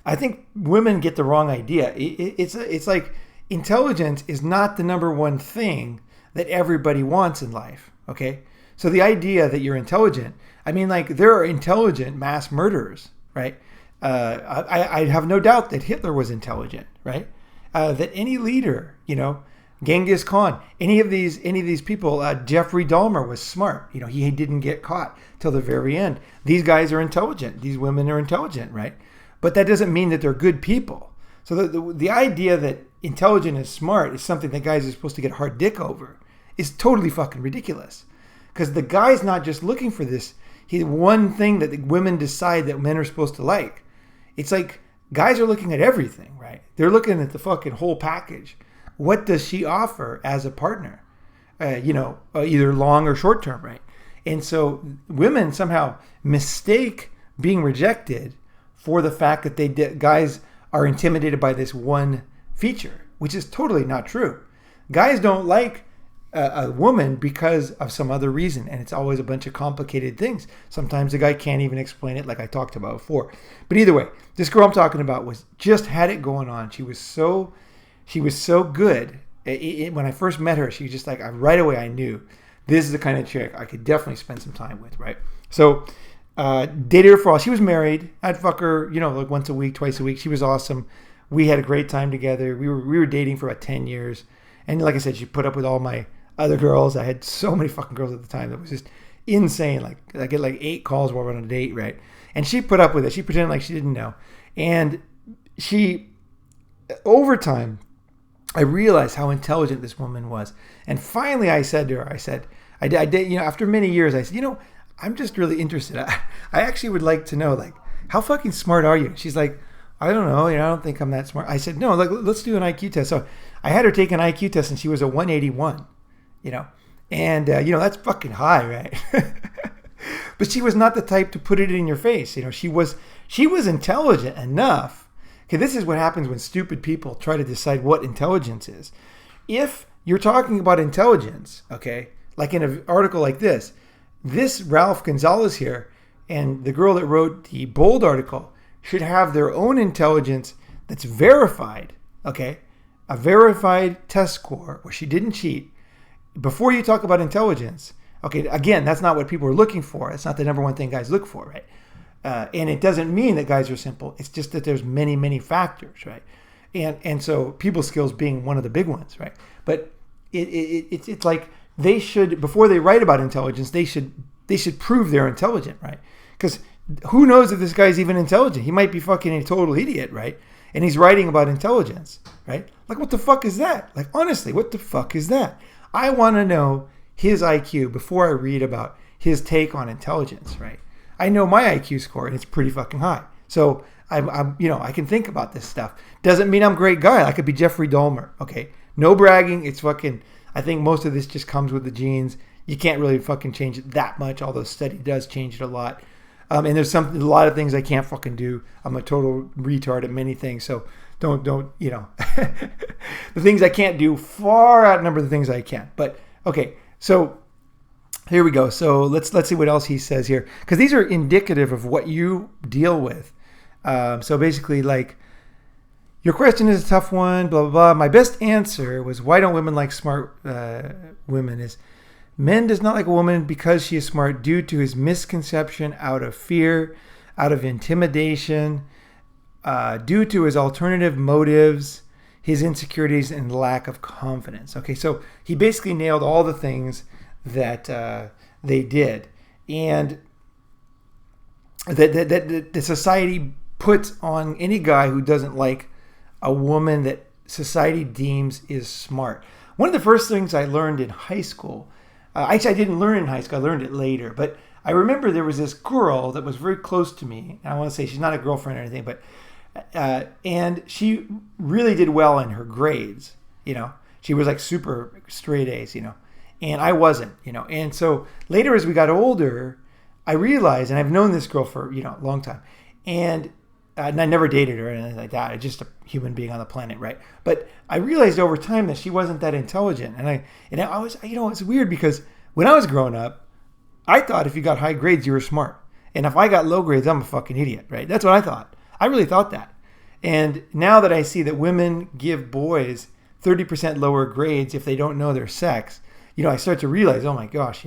I think women get the wrong idea. It's like intelligence is not the number one thing that everybody wants in life. Okay. So the idea that you're intelligent, I mean, like there are intelligent mass murderers, right? I have no doubt that Hitler was intelligent, right? That any leader, you know, Genghis Khan, any of these people, Jeffrey Dahmer was smart. You know, he didn't get caught till the very end. These guys are intelligent. These women are intelligent, right? But that doesn't mean that they're good people. So the idea that intelligent and smart is something that guys are supposed to get hard dick over is totally fucking ridiculous. Because the guy's not just looking for this one thing that the women decide that men are supposed to like. It's like guys are looking at everything, right? They're looking at the fucking whole package. What does she offer as a partner? Either long or short term, right? And so women somehow mistake being rejected for the fact that guys are intimidated by this one feature, which is totally not true. Guys don't like a woman because of some other reason, and it's always a bunch of complicated things. Sometimes the guy can't even explain it, like I talked about before. But either way, this girl I'm talking about just had it going on. She was so good. When I first met her, she was just like, right away I knew this is the kind of chick I could definitely spend some time with, right? So dated her for all. She was married. I'd fuck her, like once a week, twice a week. She was awesome. We had a great time together. We were dating for about 10 years. And like I said, she put up with all my other girls. I had so many fucking girls at the time that was just insane. Like I get like 8 calls while we're on a date, right? And she put up with it. She pretended like she didn't know. And over time, I realized how intelligent this woman was. And finally I said to her, I did, after many years, I said, I'm just really interested. I actually would like to know, like, how fucking smart are you? She's like, I don't know. I don't think I'm that smart. I said, no, let's do an IQ test. So I had her take an IQ test and she was a 181, and that's fucking high, right? But she was not the type to put it in your face. She was intelligent enough. Okay, this is what happens when stupid people try to decide what intelligence is. If you're talking about intelligence, okay, like in an article like this Ralph Gonzalez here and the girl that wrote the bold article should have their own intelligence that's verified, okay, a verified test score where she didn't cheat. Before you talk about intelligence, okay, again, that's not what people are looking for. It's not the number one thing guys look for, right? And it doesn't mean that guys are simple. It's just that there's many, many factors, right? And so people skills being one of the big ones, right? But it's like they should, before they write about intelligence, they should they should prove they're intelligent, right? Because who knows if this guy's even intelligent? He might be fucking a total idiot, right? And he's writing about intelligence, right? Like, what the fuck is that? Like, honestly, what the fuck is that? I want to know his IQ before I read about his take on intelligence, right? I know my IQ score, and it's pretty fucking high. So I'm I can think about this stuff. Doesn't mean I'm a great guy. I could be Jeffrey Dahmer, okay? No bragging. It's fucking, I think most of this just comes with the genes. You can't really fucking change it that much, although study does change it a lot. And there's a lot of things I can't fucking do. I'm a total retard at many things. So don't the things I can't do far outnumber the things I can. But okay, so here we go. So let's see what else he says here, because these are indicative of what you deal with. So basically, like, your question is a tough one, blah, blah, blah. My best answer was, why don't women like smart women? Is men does not like a woman because she is smart due to his misconception, out of fear, out of intimidation, due to his alternative motives, his insecurities, and lack of confidence. Okay, so he basically nailed all the things that they did. And that the society puts on any guy who doesn't like a woman that society deems is smart. One of the first things I learned in high school, actually I didn't learn in high school, I learned it later, but I remember there was this girl that was very close to me. And I want to say she's not a girlfriend or anything, but and she really did well in her grades. She was like super straight A's, and I wasn't, And so later, as we got older, I realized, and I've known this girl for a long time, and I never dated her or anything like that. I'm just a human being on the planet, right? But I realized over time that she wasn't that intelligent, and I was, it's weird because when I was growing up, I thought if you got high grades, you were smart, and if I got low grades, I'm a fucking idiot, right? That's what I thought. I really thought that, and now that I see that women give boys 30% lower grades if they don't know their sex, I start to realize, oh my gosh,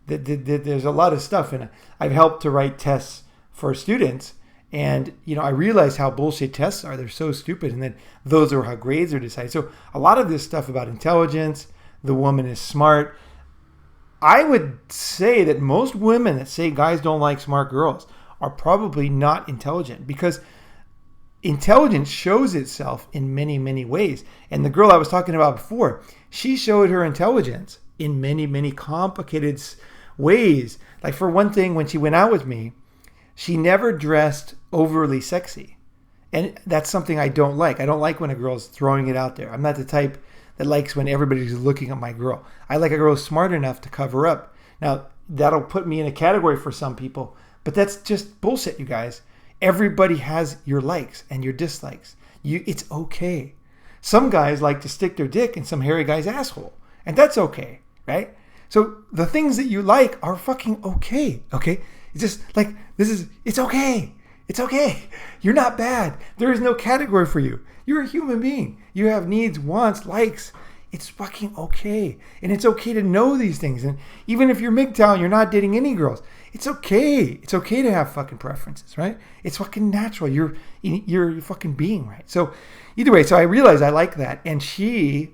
there's a lot of stuff, and I've helped to write tests for students. And, I realize how bullshit tests are. They're so stupid. And then those are how grades are decided. So a lot of this stuff about intelligence, the woman is smart. I would say that most women that say guys don't like smart girls are probably not intelligent, because intelligence shows itself in many, many ways. And the girl I was talking about before, she showed her intelligence in many, many complicated ways. Like, for one thing, when she went out with me, she never dressed overly sexy. And that's something I don't like. I don't like when a girl's throwing it out there. I'm not the type that likes when everybody's looking at my girl. I like a girl smart enough to cover up. Now, that'll put me in a category for some people, but that's just bullshit, you guys. Everybody has your likes and your dislikes. It's okay. Some guys like to stick their dick in some hairy guy's asshole, and that's okay, right? So the things that you like are fucking okay, okay? It's just like, it's okay. It's okay. You're not bad. There is no category for you. You're a human being. You have needs, wants, likes. It's fucking okay. And it's okay to know these things. And even if you're MGTOW and you're not dating any girls, it's okay. It's okay to have fucking preferences, right? It's fucking natural. You're a fucking being, right? So either way, so I realized I like that. And she,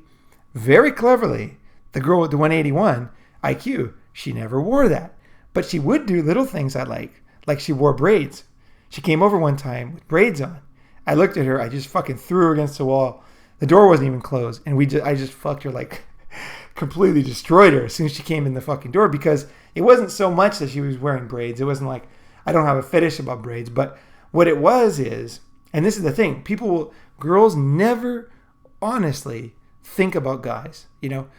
very cleverly, the girl with the 181 IQ, she never wore that. But she would do little things I like she wore braids. She came over one time with braids on. I looked at her, I just fucking threw her against the wall. The door wasn't even closed, and I just fucked her, like, completely destroyed her as soon as she came in the fucking door, because it wasn't so much that she was wearing braids. It wasn't like, I don't have a fetish about braids, but what it was is, and this is the thing, girls never honestly think about guys,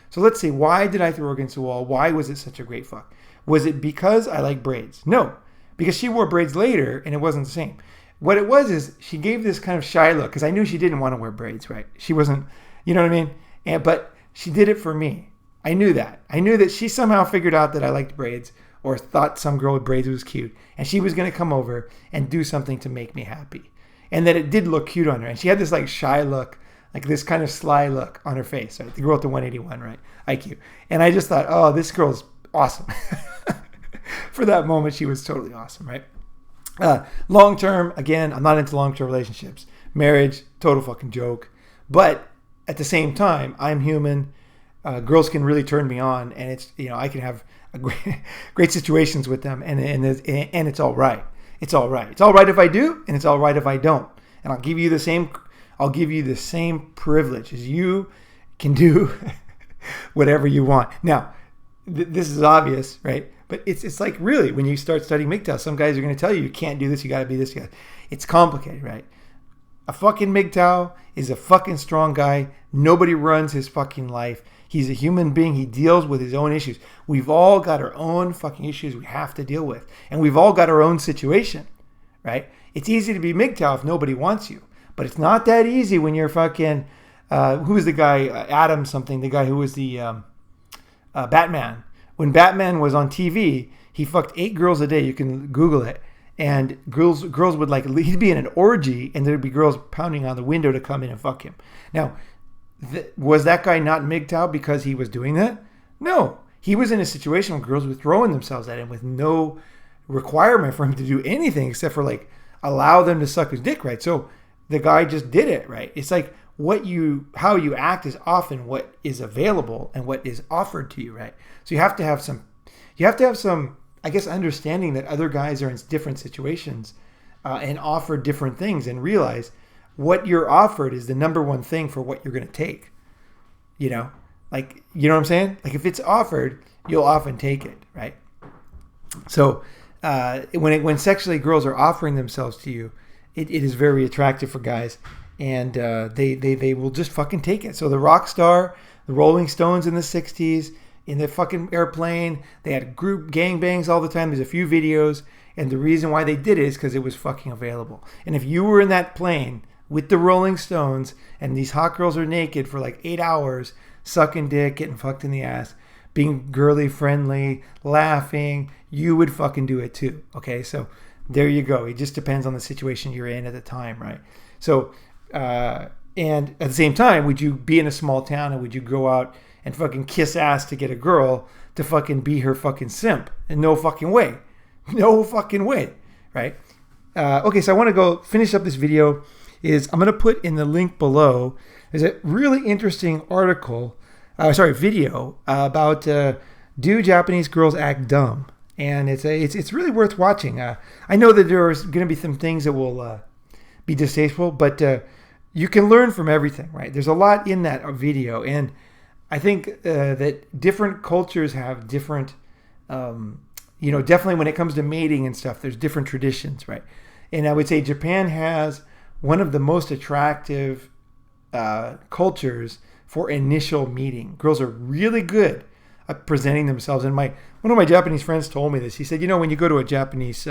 So let's see, why did I throw her against the wall? Why was it such a great fuck? Was it because I like braids? No, because she wore braids later and it wasn't the same. What it was is she gave this kind of shy look, because I knew she didn't want to wear braids, right? She wasn't, you know what I mean? But she did it for me. I knew that. I knew that she somehow figured out that I liked braids, or thought some girl with braids was cute, and she was going to come over and do something to make me happy. And that it did look cute on her. And she had this like shy look, like this kind of sly look on her face, right? The girl with the 181, right? IQ. And I just thought, oh, this girl's awesome. For that moment, she was totally awesome, right? Long term, again, I'm not into long-term relationships. Marriage, total fucking joke. But at the same time, I'm human. Girls can really turn me on, and it's, I can have great situations with them, and it's all right. It's all right. It's all right if I do, and it's all right if I don't. And I'll give you the same privilege as you can do whatever you want. Now, this is obvious, right? But it's like, really, when you start studying MGTOW, some guys are going to tell you can't do this, you got to be this guy. It's complicated, right? A fucking MGTOW is a fucking strong guy. Nobody runs his fucking life. He's a human being. He deals with his own issues. We've all got our own fucking issues we have to deal with. And we've all got our own situation, right? It's easy to be MGTOW if nobody wants you. But it's not that easy when you're fucking, who was the guy, Adam something, the guy who was the Batman. When Batman was on TV, he fucked 8 girls a day. You can Google it. And girls would he'd be in an orgy, and there'd be girls pounding on the window to come in and fuck him. Now, was that guy not MGTOW because he was doing that? No. He was in a situation where girls were throwing themselves at him with no requirement for him to do anything except for allow them to suck his dick, right? So the guy just did it, right? It's like how you act is often what is available and what is offered to you, right? So you have to have some, I guess, understanding that other guys are in different situations and offer different things, and realize what you're offered is the number one thing for what you're going to take. You know what I'm saying? If it's offered, you'll often take it, right? So when sexually girls are offering themselves to you, it is very attractive for guys, and they will just fucking take it. So the rock star, the Rolling Stones in the 60s, in the fucking airplane, they had group gangbangs all the time. There's a few videos, and the reason why they did it is because it was fucking available. And if you were in that plane with the Rolling Stones, and these hot girls are naked for 8 hours, sucking dick, getting fucked in the ass, being girly friendly, laughing, you would fucking do it too. Okay, so there you go. It just depends on the situation you're in at the time, right? So, and at the same time, would you be in a small town, and would you go out and fucking kiss ass to get a girl to fucking be her fucking simp? And no fucking way. No fucking way, right? Okay, so I want to go finish up this video. I'm going to put in the link below. There's a really interesting video about do Japanese girls act dumb? And it's really worth watching. I know that there's going to be some things that will be distasteful, but you can learn from everything, right? There's a lot in that video, and I think that different cultures have different, definitely when it comes to mating and stuff, there's different traditions, right? And I would say Japan has one of the most attractive cultures for initial meeting. Girls are really good at presenting themselves. And one of my Japanese friends told me this. He said, when you go to a Japanese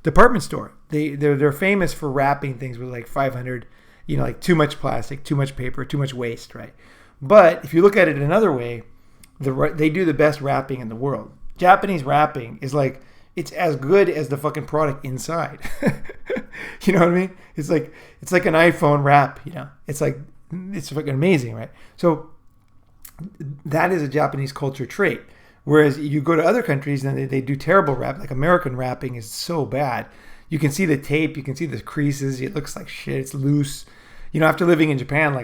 department store, they're famous for wrapping things with 500, too much plastic, too much paper, too much waste, right? But if you look at it another way, they do the best wrapping in the world. Japanese wrapping is it's as good as the fucking product inside. You know what I mean? It's like an iPhone wrap, It's fucking amazing, right? So that is a Japanese culture trait. Whereas you go to other countries and they do terrible wrap. American wrapping is so bad. You can see the tape, you can see the creases. It looks like shit. It's loose. After living in Japan,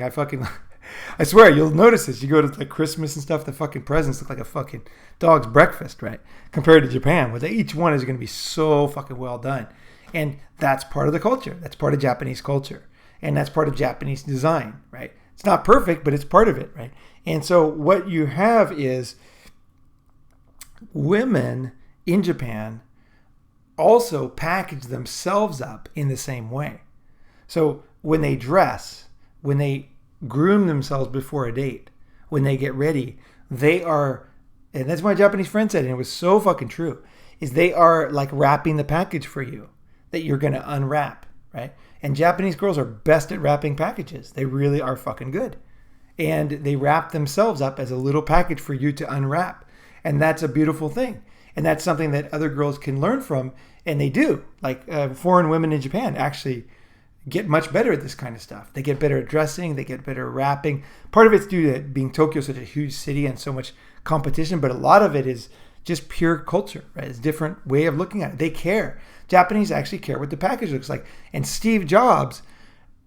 I swear, you'll notice this. You go to Christmas and stuff, the fucking presents look like a fucking dog's breakfast, right? Compared to Japan, where each one is going to be so fucking well done. And that's part of the culture. That's part of Japanese culture. And that's part of Japanese design, right? It's not perfect, but it's part of it, right? And so what you have is women in Japan also package themselves up in the same way. So when they dress, when they groom themselves before a date, when they get ready, they are, and that's what my Japanese friend said, and it was so fucking true, is they are wrapping the package for you that you're going to unwrap, right? And Japanese girls are best at wrapping packages. They really are fucking good. And they wrap themselves up as a little package for you to unwrap. And that's a beautiful thing. And that's something that other girls can learn from, and they do. Foreign women in Japan actually get much better at this kind of stuff. They get better at dressing. They get better at wrapping. Part of it's due to being Tokyo such a huge city and so much competition, but a lot of it is just pure culture, right? It's a different way of looking at it. They care. Japanese actually care what the package looks like. And Steve Jobs,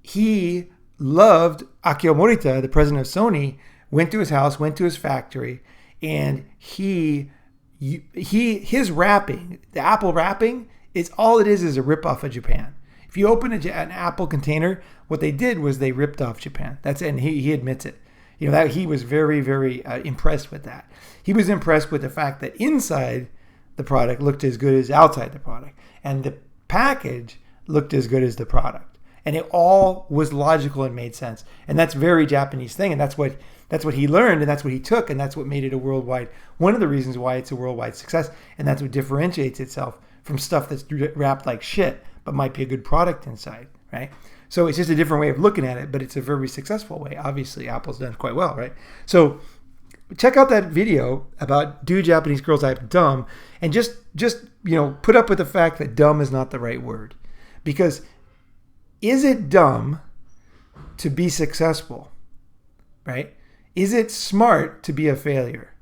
he loved Akio Morita, the president of Sony, went to his house, went to his factory, and he, his wrapping, the Apple wrapping, is all it is a ripoff of Japan. If you open an Apple container, what they did was they ripped off Japan. That's it, and he admits it. That he was very, very impressed with that. He was impressed with the fact that inside the product looked as good as outside the product, and the package looked as good as the product, and it all was logical and made sense. And that's very Japanese thing, and that's what he learned, and that's what he took, and that's what made it a worldwide. One of the reasons why it's a worldwide success, and that's what differentiates itself from stuff that's wrapped like shit, but might be a good product inside, right? So it's just a different way of looking at it, but it's a very successful way. Obviously, Apple's done quite well, right? So check out that video about do Japanese girls act dumb, and just put up with the fact that dumb is not the right word. Because is it dumb to be successful, right? Is it smart to be a failure,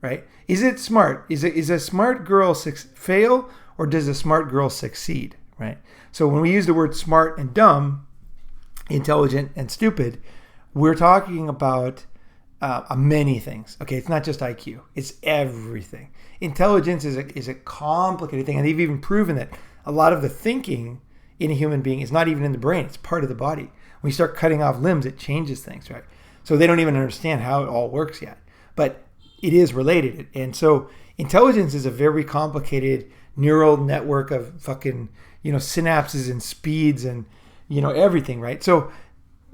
right? Is it smart? Is a smart girl fail, or does a smart girl succeed, right? So when we use the word smart and dumb, intelligent and stupid, we're talking about many things. Okay, it's not just IQ; it's everything. Intelligence is a complicated thing, and they've even proven that a lot of the thinking in a human being is not even in the brain; it's part of the body. When you start cutting off limbs, it changes things, right? So they don't even understand how it all works yet, but it is related. And so intelligence is a very complicated neural network of fucking synapses and speeds and everything, right? So and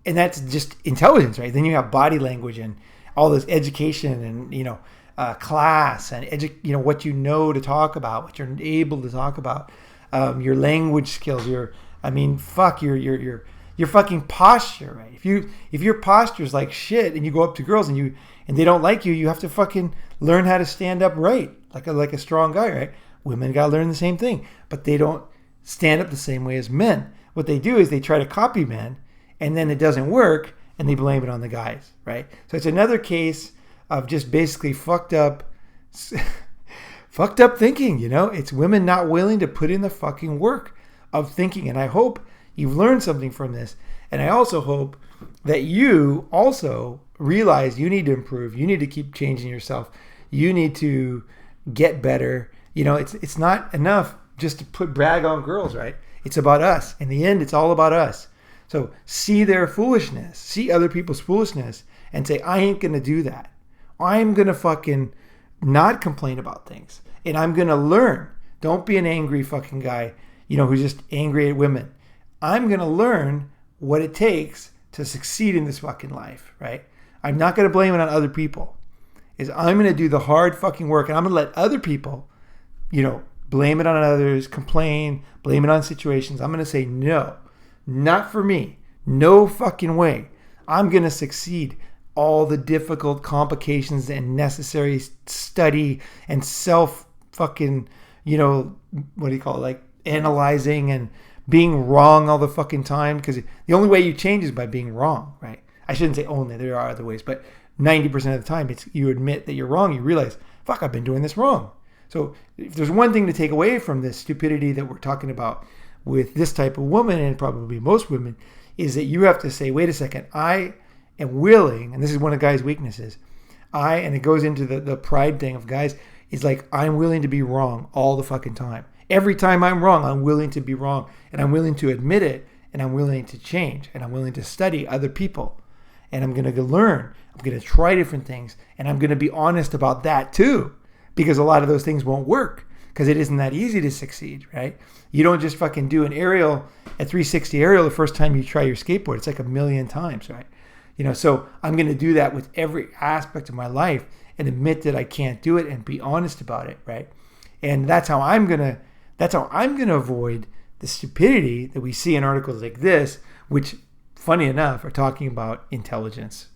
that's just intelligence, right? Then you have body language and all this education and class and what you know to talk about, what you're able to talk about, your language skills, your fucking posture, right? If your posture is like shit and you go up to girls and they don't like you, you have to fucking learn how to stand up right, like a strong guy, right? Women gotta learn the same thing, but they don't stand up the same way as men. What they do is they try to copy men, and then it doesn't work, and they blame it on the guys, right? So it's another case of just basically fucked up thinking. It's women not willing to put in the fucking work of thinking, and I hope you've learned something from this, and I also hope that you also realize you need to improve, you need to keep changing yourself, you need to get better. It's not enough just to brag on girls, right? It's about us. In the end, it's all about us. So see their foolishness, see other people's foolishness, and say, I ain't going to do that. I'm going to fucking not complain about things, and I'm going to learn. Don't be an angry fucking guy, who's just angry at women. I'm going to learn what it takes to succeed in this fucking life, right? I'm not going to blame it on other people. I'm going to do the hard fucking work, and I'm going to let other people, blame it on others, complain, blame it on situations. I'm going to say, no, not for me. No fucking way. I'm going to succeed. All the difficult complications and necessary study and self fucking, what do you call it? Like analyzing and being wrong all the fucking time. Because the only way you change is by being wrong, right? I shouldn't say only. There are other ways. But 90% of the time, it's you admit that you're wrong. You realize, fuck, I've been doing this wrong. So if there's one thing to take away from this stupidity that we're talking about with this type of woman, and probably most women, is that you have to say, wait a second, I am willing, and this is one of guys' weaknesses, and it goes into the pride thing of guys, is like, I'm willing to be wrong all the fucking time. Every time I'm wrong, I'm willing to be wrong, and I'm willing to admit it, and I'm willing to change, and I'm willing to study other people, and I'm going to learn, I'm going to try different things, and I'm going to be honest about that too, because a lot of those things won't work, because it isn't that easy to succeed, right? You don't just fucking do a 360 aerial the first time you try your skateboard. It's like a million times, right? So I'm going to do that with every aspect of my life and admit that I can't do it and be honest about it, right? And that's how I'm going to avoid the stupidity that we see in articles like this, which, funny enough, are talking about intelligence.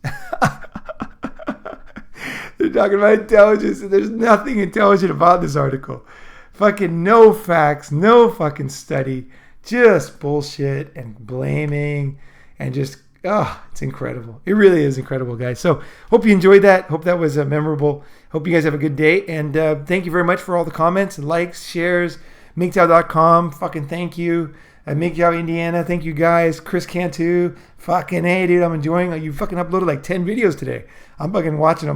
They're talking about intelligence, and there's nothing intelligent about this article. Fucking no facts, no fucking study, just bullshit and blaming and just, it's incredible. It really is incredible, guys. So hope you enjoyed that. Hope that was memorable. Hope you guys have a good day. And thank you very much for all the comments and likes, shares. MGTOW.com. Fucking thank you. MGTOW Indiana. Thank you, guys. Chris Cantu. Fucking hey, dude. I'm enjoying. You fucking uploaded like 10 videos today. I'm fucking watching them.